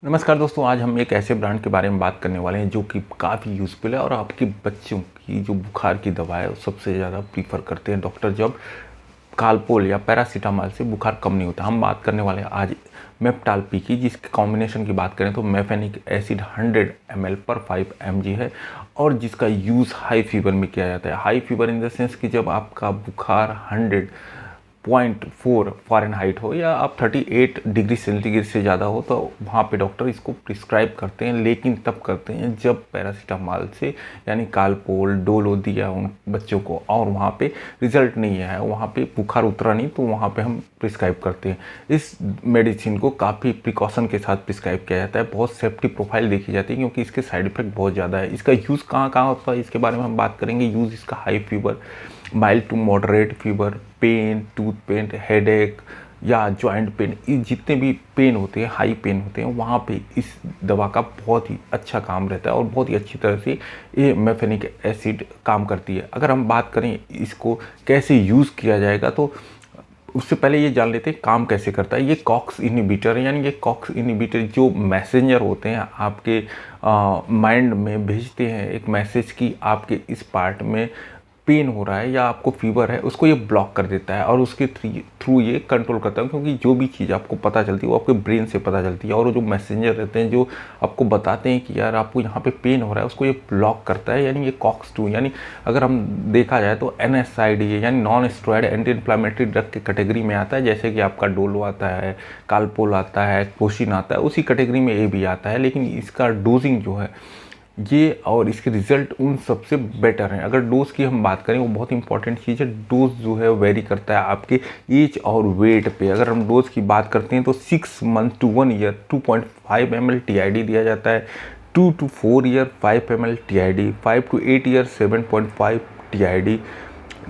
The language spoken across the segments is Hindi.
नमस्कार दोस्तों, आज हम एक ऐसे ब्रांड के बारे में बात करने वाले हैं जो कि काफ़ी यूज़फुल है और आपके बच्चों की जो बुखार की दवा है वो सबसे ज़्यादा प्रीफर करते हैं डॉक्टर जब कालपोल या पैरासीटामॉल से बुखार कम नहीं होता। हम बात करने वाले हैं आज मेप्टाल पी की, जिसके कॉम्बिनेशन की बात करें तो मेफेनिक एसिड 100 ml पर 5 mg है और जिसका यूज़ हाई फीवर में किया जाता है। High fever in the sense कि जब आपका बुखार 100.4 फ़ारेनहाइट हो या आप 38 डिग्री सेंटीग्रेड से ज़्यादा हो तो वहाँ पे डॉक्टर इसको प्रिस्क्राइब करते हैं, लेकिन तब करते हैं जब पैरासीटामॉल से यानी कालपोल डोलो दिया उन बच्चों को और वहाँ पे रिजल्ट नहीं आया, वहाँ पे बुखार उतरा नहीं, तो वहाँ पे हम प्रिस्क्राइब करते हैं। इस मेडिसिन को काफ़ी प्रिकॉशन के साथ प्रिस्क्राइब किया जाता है, बहुत सेफ्टी प्रोफाइल देखी जाती है क्योंकि इसके साइड इफेक्ट बहुत ज़्यादा है। इसका यूज़ कहाँ कहाँ होता है इसके बारे में हम बात करेंगे। यूज़ इसका high fever, mild to moderate fever, pain, tooth pain, headache या जॉइंट पेन, ये जितने भी पेन होते हैं, हाई पेन होते हैं, वहाँ पे इस दवा का बहुत ही अच्छा काम रहता है और बहुत ही अच्छी तरह से ये मेफेनिक एसिड काम करती है। अगर हम बात करें इसको कैसे यूज़ किया जाएगा तो उससे पहले ये जान लेते हैं काम कैसे करता है। ये कॉक्स इनहिबिटर है, यानी ये कॉक्स इनहिबिटर जो मैसेंजर होते हैं आपके माइंड में भेजते हैं एक मैसेज कि आपके इस पार्ट में पेन हो रहा है या आपको फीवर है, उसको ये ब्लॉक कर देता है और उसके थ्रू ये कंट्रोल करता है, क्योंकि जो भी चीज़ आपको पता चलती है वो आपके ब्रेन से पता चलती है और वो जो मैसेंजर रहते हैं जो आपको बताते हैं कि यार आपको यहाँ पे पेन हो रहा है, उसको ये ब्लॉक करता है। यानी ये कॉक्स-2, यानी अगर हम देखा जाए तो NSAID यानी non steroid anti inflammatory drug के कैटेगरी में आता है। जैसे कि आपका डोलो आता है, कालपोल आता है, कोशिन आता है, उसी कैटेगरी में ये भी आता है, लेकिन इसका डोजिंग जो है ये और इसके रिज़ल्ट उन सबसे बेटर हैं। अगर डोज़ की हम बात करें वो बहुत इंपॉर्टेंट चीज़ है। डोज़ जो है वेरी करता है आपके एज और वेट पे। अगर हम डोज़ की बात करते हैं तो 6 month to 1 year 2.5 ml TID दिया जाता है, 2 to 4 year 5 ml TID, 5 to 8 year 7.5 TID,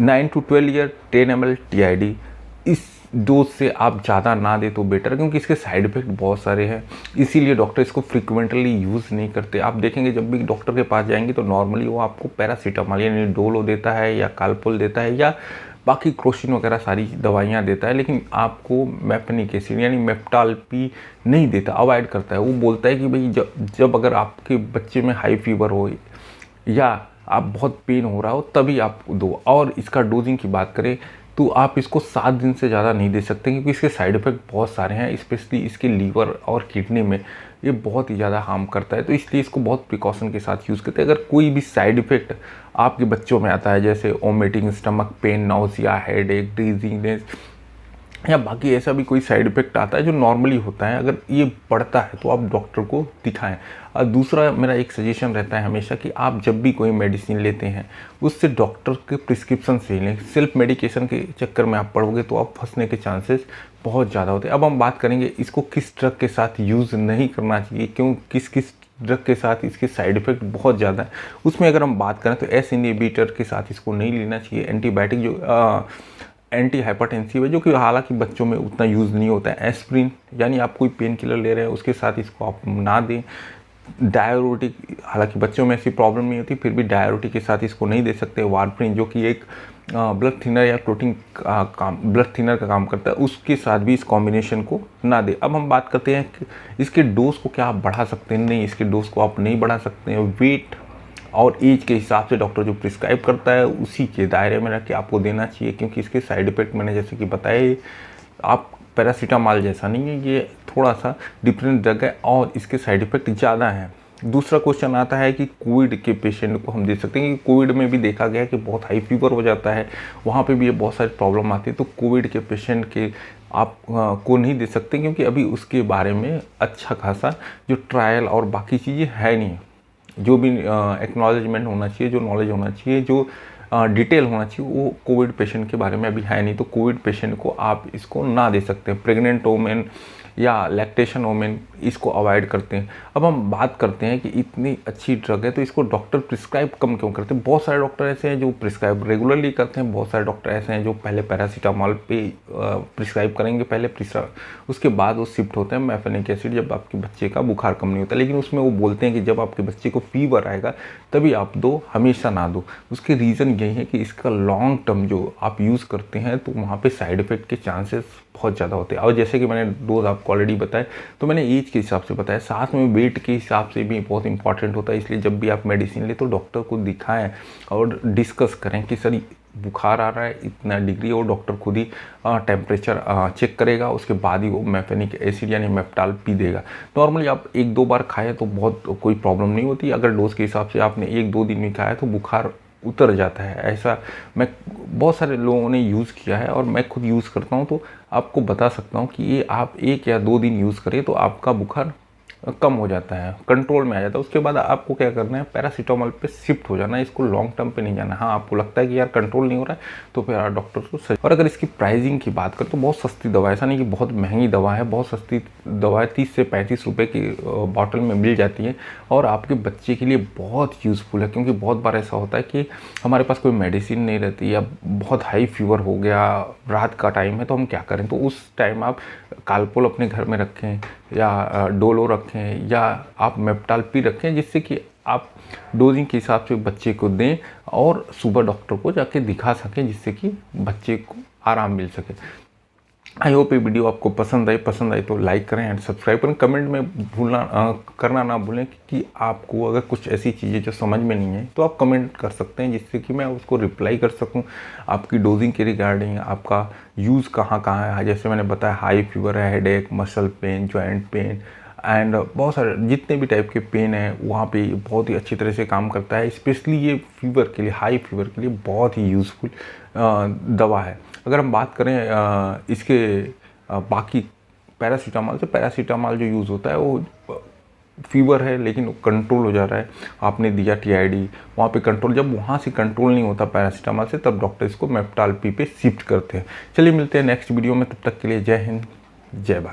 9 to 12 year 10 ml TID। इस डोज से आप ज़्यादा ना दे तो बेटर है, क्योंकि इसके साइड इफ़ेक्ट बहुत सारे हैं, इसीलिए डॉक्टर इसको फ्रिक्वेंटली यूज़ नहीं करते। आप देखेंगे जब भी डॉक्टर के पास जाएंगे तो नॉर्मली वो आपको पैरासीटामॉल यानी डोलो देता है या कालपोल देता है या बाकी क्रोसिन वगैरह सारी दवाइयाँ देता है, लेकिन आपको मेफेनिक एसिड यानी मेप्टाल पी नहीं देता, अवॉइड करता है। वो बोलता है कि भाई जब अगर आपके बच्चे में हाई फीवर हो या आप बहुत पेन हो रहा हो तभी आप दो। और इसका डोजिंग की बात करें तो आप इसको 7 दिन से ज़्यादा नहीं दे सकते, क्योंकि इसके साइड इफ़ेक्ट बहुत सारे हैं, स्पेशली इसके लीवर और किडनी में ये बहुत ही ज़्यादा हार्म करता है, तो इसलिए इसको बहुत प्रिकॉशन के साथ यूज़ करते हैं। अगर कोई भी साइड इफ़ेक्ट आपके बच्चों में आता है जैसे vomiting, stomach pain, nausea, headache, dizziness या बाकी ऐसा भी कोई साइड इफ़ेक्ट आता है जो नॉर्मली होता है, अगर ये बढ़ता है तो आप डॉक्टर को दिखाएं। और दूसरा मेरा एक सजेशन रहता है हमेशा कि आप जब भी कोई मेडिसिन लेते हैं उससे डॉक्टर के प्रिस्क्रिप्शन से लें। सेल्फ मेडिकेशन के चक्कर में आप पड़ोगे तो आप फंसने के चांसेस बहुत ज़्यादा होते हैं। अब हम बात करेंगे इसको किस ड्रग के साथ यूज़ नहीं करना चाहिए, क्यों किस किस ड्रग के साथ इसके साइड इफ़ेक्ट बहुत ज़्यादा है। उसमें अगर हम बात करें तो एस इनहिबिटर के साथ इसको नहीं लेना चाहिए। एंटीबायोटिक जो एंटी हाइपरटेंसिव है, जो कि हालांकि बच्चों में उतना यूज़ नहीं होता है। एस्प्रिन यानी आप कोई पेन किलर ले रहे हैं उसके साथ इसको आप ना दें। डायरोटिक, हालांकि बच्चों में ऐसी प्रॉब्लम नहीं होती, फिर भी डायरोटिक के साथ इसको नहीं दे सकते। वारफ्रिन जो कि एक ब्लड थिनर या प्रोटीन ब्लड थिनर का काम करता है, उसके साथ भी इस कॉम्बिनेशन को ना दे। अब हम बात करते हैं कि इसके डोज को क्या आप बढ़ा सकते हैं। नहीं, इसके डोज को आप नहीं बढ़ा सकते हैं। वेट और एज के हिसाब से डॉक्टर जो प्रिस्क्राइब करता है उसी के दायरे में रख के आपको देना चाहिए, क्योंकि इसके साइड इफ़ेक्ट मैंने जैसे कि बताया आप पैरासीटामॉल जैसा नहीं है, ये थोड़ा सा डिफरेंट ड्रग है और इसके साइड इफ़ेक्ट ज़्यादा हैं। दूसरा क्वेश्चन आता है कि कोविड के पेशेंट को हम दे सकते हैं, कि कोविड में भी देखा गया कि बहुत हाई फीवर हो जाता है, वहाँ पे भी ये बहुत सारी प्रॉब्लम आती है, तो कोविड के पेशेंट के आप को नहीं दे सकते, क्योंकि अभी उसके बारे में अच्छा खासा जो ट्रायल और बाकी चीज़ें है नहीं। जो भी एक्नॉलेजमेंट होना चाहिए, जो नॉलेज होना चाहिए, जो डिटेल होना चाहिए, वो कोविड पेशेंट के बारे में अभी है नहीं, तो कोविड पेशेंट को आप इसको ना दे सकते हैं। प्रेग्नेंट वोमेन या लैक्टेशन वोमेन इसको अवॉइड करते हैं। अब हम बात करते हैं कि इतनी अच्छी ड्रग है तो इसको डॉक्टर प्रिस्क्राइब कम क्यों करते हैं। बहुत सारे डॉक्टर ऐसे हैं जो प्रिस्क्राइब रेगुलरली करते हैं, बहुत सारे डॉक्टर ऐसे हैं जो पहले पैरासीटामॉल पे प्रिस्क्राइब करेंगे, पहले उसके बाद वो शिफ्ट होते हैं मेफेनिक एसिड जब आपके बच्चे का बुखार कम नहीं होता। लेकिन उसमें वो बोलते हैं कि जब आपके बच्चे को फीवर आएगा तभी आप दो, हमेशा ना दो। उसके रीज़न यही है कि इसका लॉन्ग टर्म जो आप यूज़ करते हैं तो वहाँ पर साइड इफ़ेक्ट के चांसेस बहुत ज़्यादा होते हैं। और जैसे कि मैंने डोज आपको ऑलरेडी बताया, तो मैंने एज के हिसाब से बताया, साथ में वेट के हिसाब से भी बहुत इंपॉर्टेंट होता है। इसलिए जब भी आप मेडिसिन लें तो डॉक्टर को दिखाएं और डिस्कस करें कि सर बुखार आ रहा है इतना डिग्री, और डॉक्टर खुद ही टेम्परेचर चेक करेगा, उसके बाद ही वो मेफेनिक एसिड यानी मेप्टाल पी देगा। नॉर्मली आप 1-2 बार खाएं तो बहुत कोई प्रॉब्लम नहीं होती। अगर डोज के हिसाब से आपने 1-2 दिन में खाया तो बुखार उतर जाता है। ऐसा मैं बहुत सारे लोगों ने यूज़ किया है और मैं खुद यूज़ करता हूँ, तो आपको बता सकता हूँ कि ये आप 1 या 2 दिन यूज़ करें तो आपका बुखार कम हो जाता है, कंट्रोल में आ जाता है। उसके बाद आपको क्या करना है, पैरासीटामोल पे शिफ्ट हो जाना है, इसको लॉन्ग टर्म पे नहीं जाना। हाँ, आपको लगता है कि यार कंट्रोल नहीं हो रहा है तो फिर आप डॉक्टर को सही। और अगर इसकी प्राइसिंग की बात करें तो बहुत सस्ती दवा है, ऐसा नहीं कि बहुत महंगी दवा है, बहुत सस्ती दवा है। 30 से 35 रुपये की बॉटल में मिल जाती है और आपके बच्चे के लिए बहुत यूज़फुल है। क्योंकि बहुत बार ऐसा होता है कि हमारे पास कोई मेडिसिन नहीं रहती या बहुत हाई फीवर हो गया, रात का टाइम है, तो हम क्या करें। तो उस टाइम आप कालपोल अपने घर में रखें या डोलो रखें या आप मेप्टाल पी रखें, जिससे कि आप डोजिंग के हिसाब से बच्चे को दें और सुबह डॉक्टर को जाके दिखा सकें, जिससे कि बच्चे को आराम मिल सके। आई होप ये वीडियो आपको पसंद आई तो लाइक करें एंड सब्सक्राइब करें। कमेंट में करना ना भूलें कि आपको अगर कुछ ऐसी चीज़ें जो समझ में नहीं है तो आप कमेंट कर सकते हैं, जिससे कि मैं उसको रिप्लाई कर सकूं आपकी डोजिंग के रिगार्डिंग, आपका यूज़ कहाँ कहाँ है। जैसे मैंने बताया, हाई फीवर है, headache, muscle pain, joint pain and बहुत सारे जितने भी टाइप के पेन है वहाँ पे बहुत ही अच्छी तरह से काम करता है। स्पेशली ये फीवर के लिए, हाई फीवर के लिए बहुत ही यूज़फुल दवा है। अगर हम बात करें इसके बाकी पैरासीटामोल से, पैरासीटामोल जो यूज़ होता है वो फीवर है लेकिन वो कंट्रोल हो जा रहा है, आपने दिया TID वहाँ पे कंट्रोल, जब वहाँ से कंट्रोल नहीं होता पैरासीटामोल से तब डॉक्टर इसको मेप्टाल पी पे शिफ्ट करते हैं। चलिए मिलते हैं नेक्स्ट वीडियो में, तब तक के लिए जय हिंद, जय भारत।